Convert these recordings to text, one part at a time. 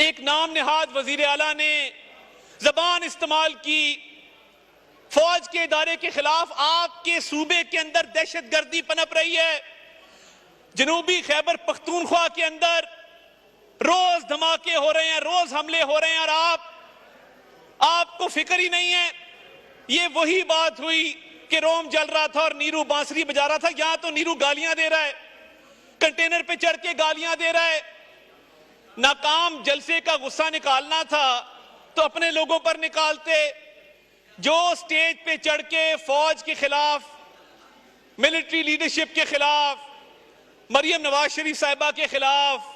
एक नाम निहाद वजीर आला ने जबान इस्तेमाल की, फौज के इदारे के खिलाफ आपके सूबे के अंदर दहशतगर्दी पनप रही है। जनूबी खैबर पख्तूनख्वा के अंदर रोज धमाके हो रहे हैं, रोज हमले हो रहे हैं और आपको फिक्र ही नहीं है। ये वही बात हुई कि रोम जल रहा था और नीरू बांसुरी बजा रहा था। यहां तो नीरू गालियां दे रहा है, कंटेनर पे चढ़ के गालियां दे रहा है। नाकाम जलसे का गुस्सा निकालना था तो अपने लोगों पर निकालते। जो स्टेज पे चढ़ के फौज के खिलाफ, मिलिट्री लीडरशिप के खिलाफ, मरियम नवाज शरीफ साहिबा के खिलाफ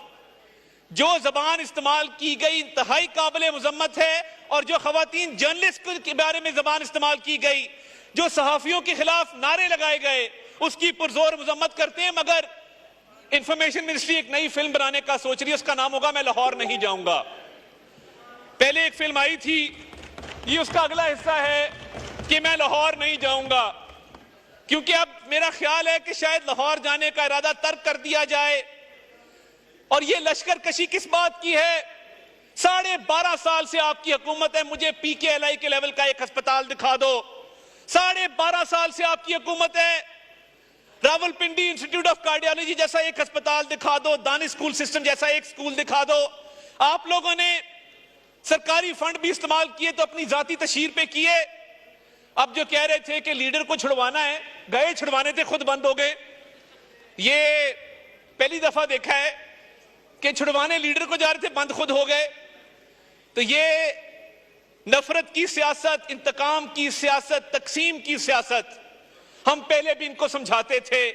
जो जबान इस्तेमाल की गई इंतहाई काबिल मुजम्मत है। और जो खवातीन जर्नलिस्ट के बारे में जबान इस्तेमाल की गई, जो सहाफियों के खिलाफ नारे लगाए गए, उसकी पुरजोर मुजम्मत करते हैं। मगर इंफॉर्मेशन मिनिस्ट्री एक नई फिल्म बनाने का सोच रही है, उसका नाम होगा मैं लाहौर नहीं जाऊंगा। पहले एक फिल्म आई थी, ये उसका अगला हिस्सा है कि मैं लाहौर नहीं जाऊंगा, क्योंकि अब मेरा ख्याल है कि शायद लाहौर जाने का इरादा तर्क कर दिया जाए। और ये लश्कर कशी किस बात की है? 12.5 साल से आपकी हुकूमत है, मुझे PKLI के लेवल का एक अस्पताल दिखा दो। 12.5 साल से आपकी हुकूमत है, रावलपिंडी इंस्टीट्यूट ऑफ कार्डियोलॉजी जैसा एक अस्पताल दिखा दो, दानिश स्कूल सिस्टम जैसा एक स्कूल दिखा दो। आप लोगों ने सरकारी फंड भी इस्तेमाल किए तो अपनी जाती तशहीर पे किए। अब जो कह रहे थे कि लीडर को छुड़वाना है, गए छुड़वाने थे, खुद बंद हो गए। ये पहली दफा देखा है कि छुड़वाने लीडर को जा रहे थे, बंद खुद हो गए। तो ये नफरत की सियासत, इंतकाम की सियासत, तकसीम की सियासत, हम पहले भी इनको समझाते थे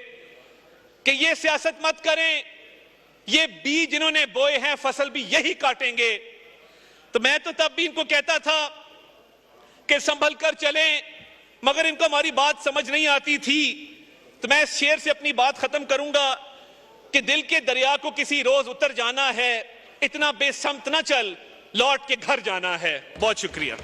कि ये सियासत मत करें। ये बीज जिन्होंने बोए हैं फसल भी यही काटेंगे। तो मैं तो तब भी इनको कहता था कि संभल कर चलें, मगर इनको हमारी बात समझ नहीं आती थी। तो मैं इस शेर से अपनी बात खत्म करूंगा कि दिल के दरिया को किसी रोज उतर जाना है, इतना बेसमत ना चल, लौट के घर जाना है। बहुत शुक्रिया।